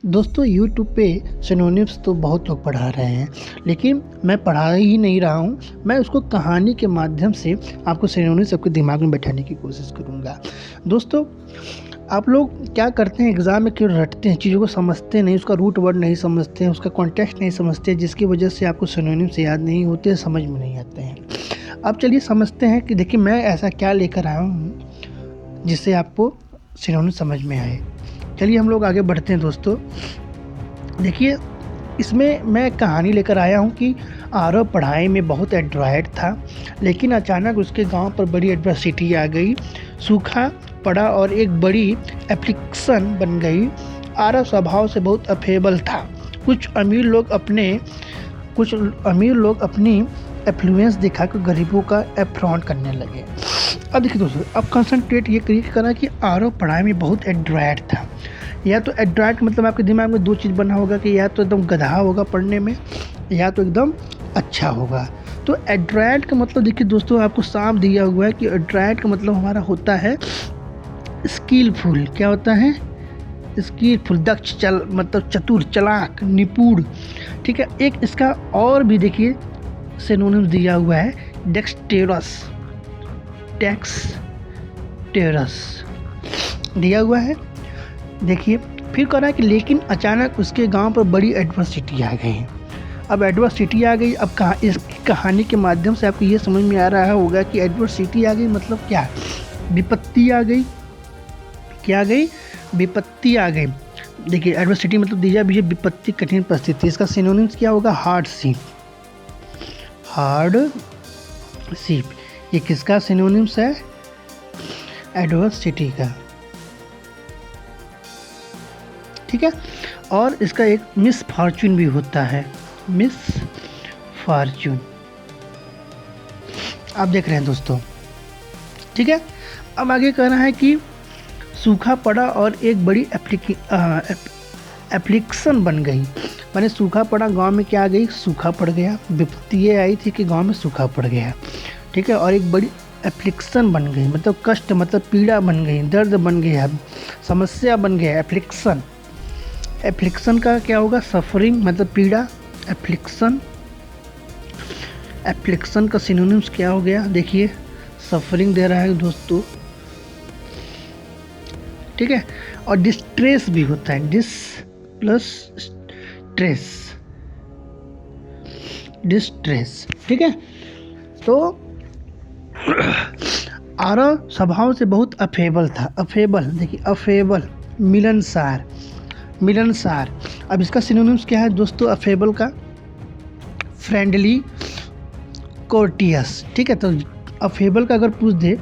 दोस्तों यूट्यूब पे सिनोनिम्स तो बहुत लोग पढ़ा रहे हैं, लेकिन मैं पढ़ा ही नहीं रहा हूँ। मैं उसको कहानी के माध्यम से आपको सिनोनिम्स आपके दिमाग में बैठाने की कोशिश करूँगा। दोस्तों, आप लोग क्या करते हैं, एग्ज़ाम में क्यों रटते हैं, चीज़ों को समझते नहीं, उसका रूट वर्ड नहीं समझते हैं, उसका कॉन्टेक्स्ट नहीं समझते, जिसकी वजह से आपको सिनोनिम्स याद नहीं होते, समझ में नहीं आते हैं। अब चलिए समझते हैं कि देखिए मैं ऐसा क्या लेकर आया हूँ जिससे आपको सिनोनिम्स समझ में आए। चलिए हम लोग आगे बढ़ते हैं। दोस्तों देखिए, इसमें मैं कहानी लेकर आया हूँ कि आरव पढ़ाई में बहुत एडवाइड था, लेकिन अचानक उसके गांव पर बड़ी एडवर्सिटी आ गई। सूखा पड़ा और एक बड़ी एप्लीकेशन बन गई। आरव स्वभाव से बहुत अफेबल था। कुछ अमीर लोग अपनी एफ्लुएंस दिखाकर गरीबों का एफ्रॉन्ट करने लगे। अब देखिए दोस्तों, अब कंसंट्रेट ये करिए करना कि आरव पढ़ाई में बहुत एडवाइड था। या तो एडवाइड मतलब आपके दिमाग में दो चीज़ बना होगा कि या तो एकदम गधा होगा पढ़ने में, या तो एकदम अच्छा होगा। तो एडवाइड का मतलब देखिए दोस्तों, आपको साफ दिया हुआ है कि एडवाइड का मतलब हमारा होता है स्किलफुल। क्या होता है? स्किलफुल, दक्ष, मतलब चतुर, चालाक, निपुण। ठीक है, एक इसका और भी देखिए सिनोनिम्स दिया हुआ है, डेक्सटेरस दिया हुआ है। देखिए फिर कह रहा है कि लेकिन अचानक उसके गांव पर बड़ी एडवर्सिटी आ गई। अब एडवर्सिटी आ गई, अब इस कहानी के माध्यम से आपको ये समझ में आ रहा होगा कि एडवर्सिटी आ गई मतलब क्या? विपत्ति आ गई। क्या आ गई? विपत्ति आ गई। देखिए एडवर्सिटी मतलब दीजिए विपत्ति, कठिन परिस्थिति। इसका सिनोनिम्स क्या होगा? हार्डशिप। ये किसका सिनोनिम्स है? एडवर्सिटी का। ठीक है, और इसका एक मिस फॉर्चून भी होता है, मिस फॉर्चून। आप देख रहे हैं दोस्तों। ठीक है, अब आगे कहना है कि सूखा पड़ा और एक बड़ी एप्लीकेशन बन गई। माने सूखा पड़ा, गांव में क्या आ गई? सूखा पड़ गया। विपत्ति ये आई थी कि गांव में सूखा पड़ गया। ठीक है, और एक बड़ी एप्लीकेशन बन गई, मतलब कष्ट, मतलब पीड़ा बन गई, दर्द बन गया, समस्या बन गया। एप्लीकेशन का क्या होगा? सफरिंग, मतलब पीड़ा। एप्लीकेशन का सिनोनिम्स क्या हो गया? देखिए सफरिंग दे रहा है दोस्तों। ठीक है, और डिस्ट्रेस भी होता है, डिस प्लस डिस्ट्रेस। ठीक है, तो आरव स्वभाव से बहुत अफेबल था। अफेबल, देखिए अफेबल, मिलनसार। अब इसका सिनोनिम्स क्या है दोस्तों अफेबल का? Friendly, courteous. ठीक है, तो अफेबल का अगर पूछ दे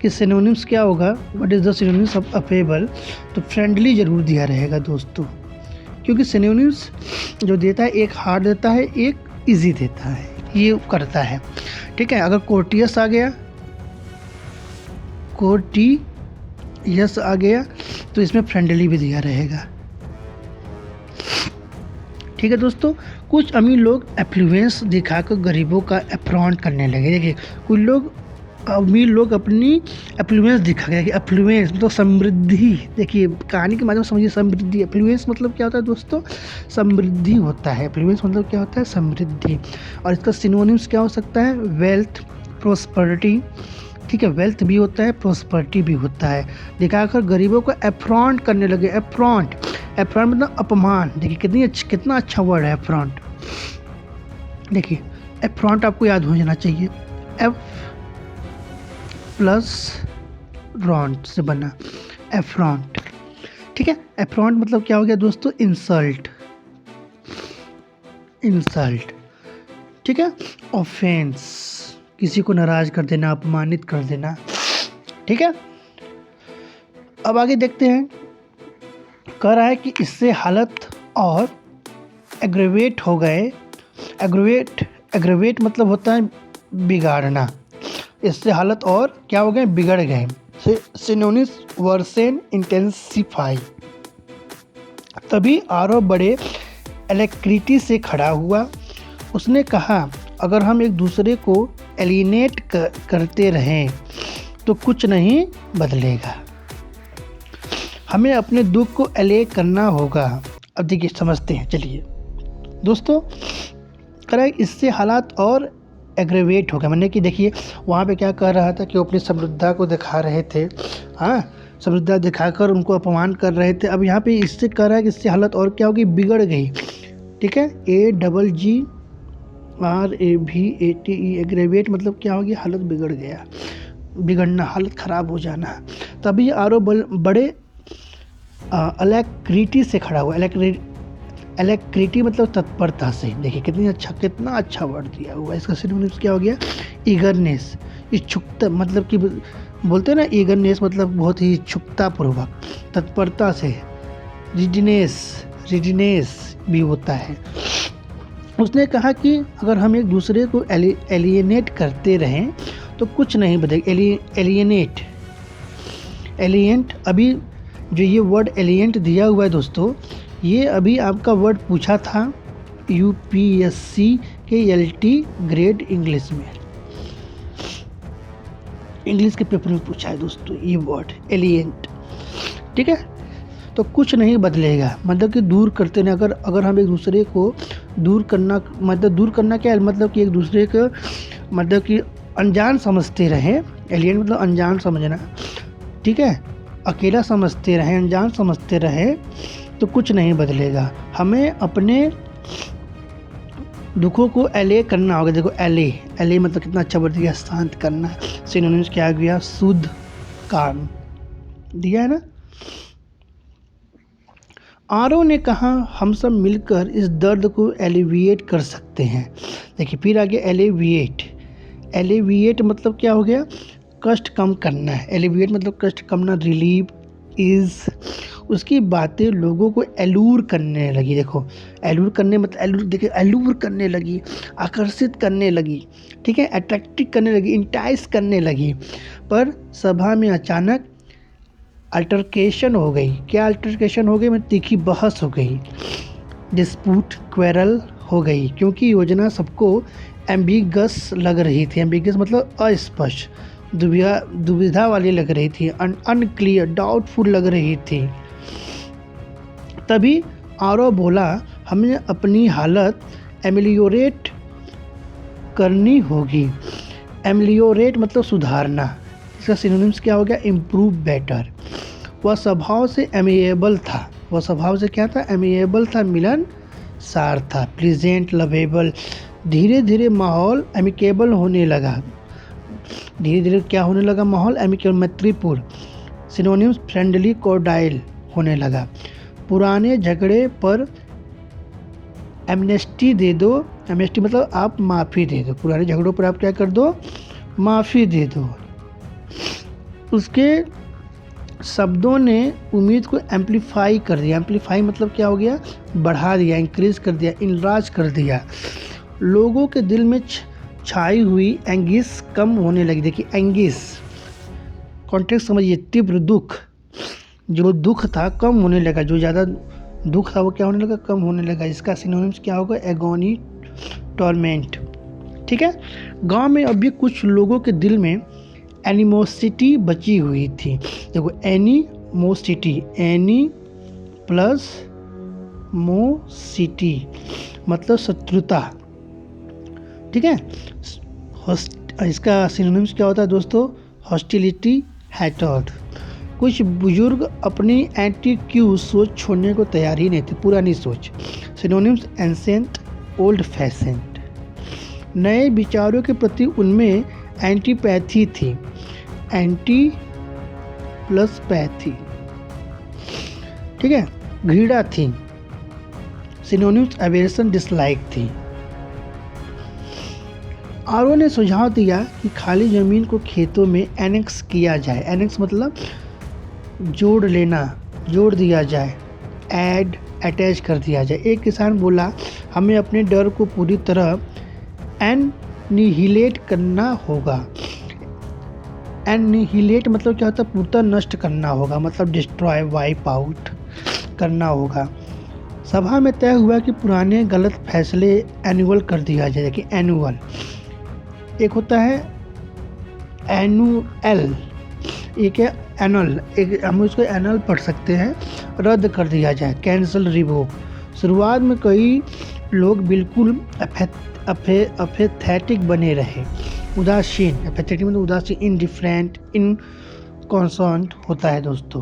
कि सिनोनिम्स क्या होगा, what is the synonyms of affable, तो फ्रेंडली जरूर दिया रहेगा दोस्तों, क्योंकि सिनोनिम्स जो देता है एक हार्ड देता है, एक इजी देता है, ये करता है। ठीक है, अगर कोर्टियस आ गया तो इसमें फ्रेंडली भी दिया रहेगा। ठीक है दोस्तों, कुछ अमीर लोग एफ्लुएंस दिखाकर गरीबों का एफ्रॉन्ट करने लगे। देखिए कुछ अमीर लोग अपनी एफ्लुएंस दिखा गया कि एफ्लुएंस मतलब समृद्धि। देखिए कहानी के माध्यम से समझिए, समृद्धि। एफ्लुएंस मतलब क्या होता है दोस्तों? समृद्धि होता है। एफ्लुएंस मतलब क्या होता है? समृद्धि। और इसका सिनोनिम्स क्या हो सकता है? Wealth, prosperity. ठीक है, वेल्थ भी होता है, प्रोस्पेरिटी भी होता है। दिखाकर गरीबों को एफ्रॉन्ट करने लगे। एफ्रॉन्ट मतलब अपमान। देखिए कितना अच्छा वर्ड है एफ्रॉन्ट। देखिए एफ्रॉन्ट आपको याद हो जाना चाहिए, एफ प्लस रॉन्ट से बना एफ्रॉन्ट। ठीक है, एफ्रॉन्ट मतलब क्या हो गया दोस्तों? इंसल्ट। ठीक है, ऑफेंस, किसी को नाराज कर देना, अपमानित कर देना। ठीक है, अब आगे देखते हैं। कह रहा है कि इससे हालत और एग्रेवेट हो गए। एग्रेवेट मतलब होता है बिगाड़ना। इससे हालत और क्या हो गए? बिगड़ गए। Synonyms worsen, intensify. तभी आरव बड़े एलेक्ट्रिटी से खड़ा हुआ। उसने कहा, अगर हम एक दूसरे को एलिनेट करते रहें तो कुछ नहीं बदलेगा। हमें अपने दुख को एले करना होगा। अब देखिए समझते हैं, चलिए दोस्तों। करें इससे हालात और एग्रेवेट हो गया, मैंने कि देखिए वहाँ पे क्या कर रहा था कि वो अपनी समृद्धता को दिखा रहे थे, हाँ, समृद्धता दिखाकर उनको अपमान कर रहे थे। अब यहाँ पे इससे कह रहा है कि इससे हालत और क्या होगी, बिगड़ गई। ठीक है, AGGRAVATE, एग्रेवेट मतलब क्या होगी, हालत बिगड़ गया, बिगड़ना, हालत ख़राब हो जाना। तभी आरो बड़े अलैक्रिटी से खड़ा हुआ। अलैक्रिटी मतलब तत्परता से। देखिए कितना अच्छा वर्ड दिया हुआ है। इसका सिनोनिम्स क्या हो गया, ईगरनेस, इच्छुकता, मतलब कि बोलते हैं ना ईगरनेस मतलब बहुत ही इच्छुकता पूर्वक, तत्परता से। रिडनेस भी होता है। उसने कहा कि अगर हम एक दूसरे को एलियनेट करते रहें तो कुछ नहीं बदलेगा। एलियंट, अभी जो ये वर्ड एलियंट दिया हुआ है दोस्तों, ये अभी आपका वर्ड पूछा था UPSC के LT ग्रेड इंग्लिश में, इंग्लिश के पेपर में पूछा है दोस्तों ये वर्ड एलियंट। ठीक है, तो कुछ नहीं बदलेगा मतलब कि दूर करते नहीं। अगर हम एक दूसरे को दूर करना, मतलब दूर करना क्या है, मतलब कि एक दूसरे को मतलब कि अनजान समझते रहें। एलियंट मतलब अनजान समझना, ठीक है, अकेला समझते रहें, अनजान समझते रहें तो कुछ नहीं बदलेगा। हमें अपने दुखों को एले करना होगा। देखो एले मतलब कितना अच्छा वर्ड दिया, शांत करना। सिनोनिम्स क्या आ गया, शुद्ध, काम दिया है ना। आरो ने कहा हम सब मिलकर इस दर्द को एलिविएट कर सकते हैं। देखिए फिर आगे एलिविएट मतलब क्या हो गया, कष्ट कम करना है। एलिविएट मतलब कष्ट कम करना, रिलीव इज। उसकी बातें लोगों को एलूर करने लगी। देखो एलूर करने मतलब एलूर करने लगी, आकर्षित करने लगी, ठीक है, अट्रैक्टिव करने लगी, इंटाइस करने लगी। पर सभा में अचानक अल्टरकेशन हो गई। क्या अल्टरकेशन हो गई, मतलब तीखी बहस हो गई, डिस्प्यूट, क्वेरल हो गई, क्योंकि योजना सबको एम्बिगस लग रही थी। एम्बिगस मतलब अस्पष्ट, दुविधा वाली लग रही थी, अनक्लियर, डाउटफुल लग रही थी। तभी आरो बोला हमें अपनी हालत एमिलियोरेट करनी होगी। एमिलियोरेट मतलब सुधारना। इसका सिनोनिम्स क्या हो गया, इम्प्रूव, बेटर। वह स्वभाव से एमिएबल था। वह स्वभाव से क्या था, एमिएबल था, मिलनसार था, प्लीजेंट, लवेबल। धीरे धीरे माहौल एमिकेबल होने लगा। धीरे धीरे क्या होने लगा, माहौल एमिकेबल, मैत्रीपूर्ण। सिनोनिम्स फ्रेंडली, कॉर्डाइल होने लगा। पुराने झगड़े पर एमनेस्टी दे दो। एमनेस्टी मतलब आप माफ़ी दे दो। पुराने झगड़ों पर आप क्या कर दो, माफ़ी दे दो। उसके शब्दों ने उम्मीद को एम्पलीफाई कर दिया। एम्पलीफाई मतलब क्या हो गया, बढ़ा दिया, इंक्रीज कर दिया, इनराज कर दिया। लोगों के दिल में छाई हुई एंगिस कम होने लगी। देखिए एंगिस, कॉन्टेक्स्ट समझिए, तीव्र दुख, जो दुख था कम होने लगा, जो ज़्यादा दुख था वो क्या होने लगा, कम होने लगा। इसका सिनोनिम्स क्या होगा, एगोनी, टॉर्मेंट। ठीक है, गांव में अभी कुछ लोगों के दिल में एनिमोसिटी बची हुई थी। देखो एनिमोसिटी, एनी प्लस मोसिटी मतलब शत्रुता, ठीक है। इसका सिनोनिम्स क्या होता है दोस्तों, हॉस्टिलिटी, हैटर्ड। कुछ बुजुर्ग अपनी एंटीक्यू सोच छोड़ने को तैयार ही नहीं थे, पुरानी सोच। Synonyms ancient, old fashioned. नए विचारों के प्रति उनमें एंटीपैथी थी। एंटी प्लस पैथी, ठीक है, घृणा थी। सिनोनिम्स एवेशन, डिसलाइक थी। आरो ने सुझाव दिया कि खाली ज़मीन को खेतों में एनेक्स किया जाए। एनेक्स मतलब जोड़ लेना, जोड़ दिया जाए, ऐड, अटैच कर दिया जाए। एक किसान बोला हमें अपने डर को पूरी तरह एनिहिलेट करना होगा। एनिहिलेट मतलब क्या होता है, पूर्णतः नष्ट करना होगा, मतलब डिस्ट्रॉय, वाइप आउट करना होगा। सभा में तय हुआ कि पुराने गलत फैसले एनुअल कर दिया जाए। देखिए एनुअल, एक होता है एनुअल, एक है एनल, एक हम इसको एनल पढ़ सकते हैं, रद्द कर दिया जाए, कैंसल, रिवोक। शुरुआत में कई लोग बिल्कुल अपेथेटिक बने रहे, उदासीन, एपेथेटिक मतलब उदासीन, इनडिफरेंट, इनकॉन्सर्न्ड होता है दोस्तों।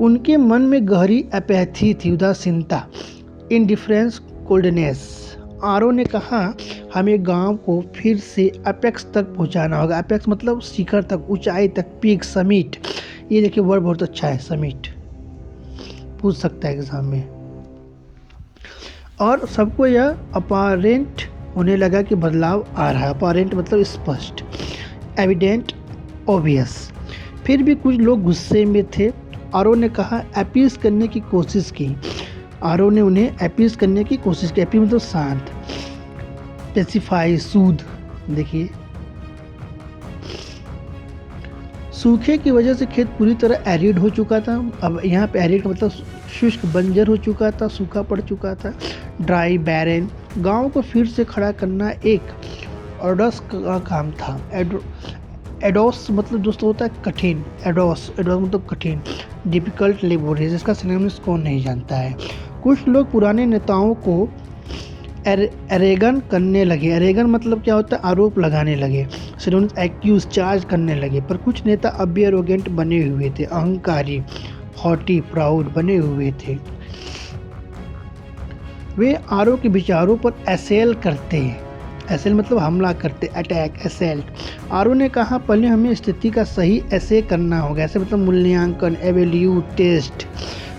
उनके मन में गहरी अपैथी थी, उदासीनता, इंडिफरेंस, कोल्डनेस। आरओ ने कहा हमें गांव को फिर से अपेक्स तक पहुंचाना होगा। अपेक्स मतलब शिखर तक, ऊंचाई तक, पीक, समिट। ये देखिए वर्ड बहुत अच्छा है, समिट, पूछ सकता है एग्जाम में। और सबको यह अपारेंट होने लगा कि बदलाव आ रहा है। अपारेंट मतलब स्पष्ट, एविडेंट, ऑब्वियस। फिर भी कुछ लोग गुस्से में थे। आरओ ने कहा, अपीस करने की कोशिश की। आरओ ने उन्हें अपीस करने की कोशिश की। अपीस मतलब शांत, पेसिफाई, सूद। देखिए, सूखे की वजह से खेत पूरी तरह एरिड हो चुका था। अब यहाँ पे एरिड मतलब शुष्क, बंजर हो चुका था, सूखा पड़ चुका था, ड्राई, बैरन। गांव को फिर से खड़ा करना एक ऑर्डस का काम था। एडोस मतलब दोस्तों होता है कठिन, एडोस मतलब कठिन, डिफिकल्ट, लेबोरियस। इसका सिनोनिम्स कौन नहीं जानता है। कुछ लोग पुराने नेताओं को एरेगन करने लगे। एरेगन मतलब क्या होता है, आरोप लगाने लगे, सिनोनिम्स एक्यूज, चार्ज करने लगे। पर कुछ नेता अब भी एरोगेंट बने हुए थे, अहंकारी, हॉटी, प्राउड बने हुए थे। वे आरओ के विचारों पर एसेल करते हैं। एसेल मतलब हमला करते, अटैक, एसेल्ट। आरओ ने कहा पहले हमें स्थिति का सही ऐसे करना होगा। ऐसे मतलब मूल्यांकन, एवेल्यूट, टेस्ट।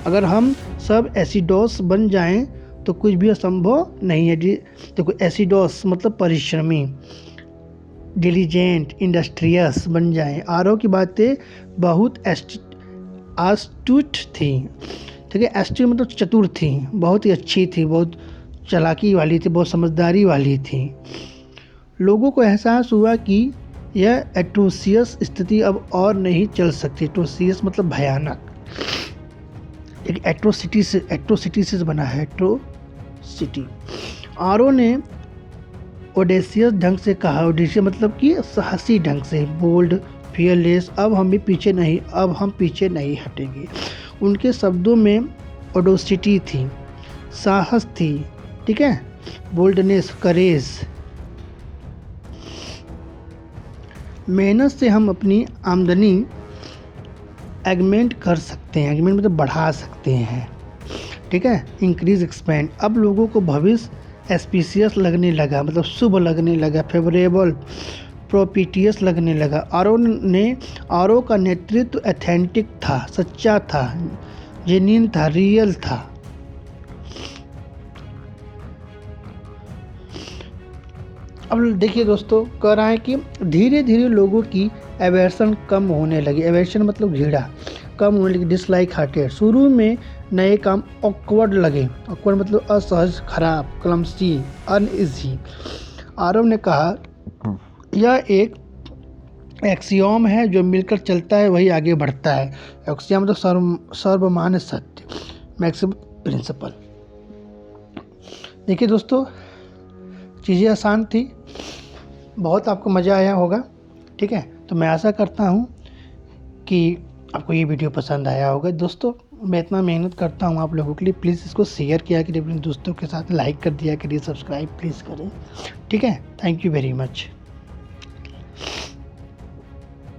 अगर हम सब एसिडोस बन जाएं तो कुछ भी असंभव नहीं है। देखो एसिडोस मतलब परिश्रमी, डिलीजेंट, इंडस्ट्रियस बन जाएं। आरओ की बातें बहुत आस्टूट थी, ठीक है। एस्ट्री मतलब चतुर थी, बहुत ही अच्छी थी, बहुत चालाकी वाली थी, बहुत समझदारी वाली थी। लोगों को एहसास हुआ कि यह एट्रोसियस स्थिति अब और नहीं चल सकती। एट्रोसियस मतलब भयानक, एक एट्रोसिटी से बना है, एट्रोसिटी। आरओ ने ओडेसियस ढंग से कहा, ओडेसियस मतलब कि साहसी ढंग से, बोल्ड, फियरलेस। अब हम पीछे नहीं हटेंगे। उनके शब्दों में ओडोसिटी थी, साहस थी, ठीक है, बोल्डनेस, करेज। मेहनत से हम अपनी आमदनी एगमेंट कर सकते हैं। एगमेंट मतलब बढ़ा सकते हैं, ठीक है, इंक्रीज, एक्सपेंड। अब लोगों को भविष्य एस्पिशियस लगने लगा, मतलब शुभ लगने लगा, फेवरेबल, प्रोपिटियस लगने लगा। आरओ का नेतृत्व एथेंटिक था, सच्चा था, जेन्युइन था, रियल था। अब देखिए दोस्तों, कह रहा है कि धीरे धीरे लोगों की एवर्सन कम होने लगी। एवर्सन मतलब घृणा, कम होने लगी, डिसलाइक, हार्टेड। शुरू में नए काम ऑकवर्ड लगे। ऑकवर्ड मतलब असहज, खराब, क्लमसी, अनइजी। आरव ने कहा यह एक एक्सियोम है, जो मिलकर चलता है वही आगे बढ़ता है। एक्सियोम मतलब सर्वमान्य सत्य, मैक्सिमम प्रिंसिपल। देखिए दोस्तों, चीज़ें आसान थी, बहुत आपको मज़ा आया होगा, ठीक है। तो मैं आशा करता हूँ कि आपको ये वीडियो पसंद आया होगा। दोस्तों, मैं इतना मेहनत करता हूँ आप लोगों के लिए, प्लीज़ इसको शेयर किया करिए अपने दोस्तों के साथ, लाइक कर दिया करिए, सब्सक्राइब प्लीज़ करें, ठीक है। Thank you very much.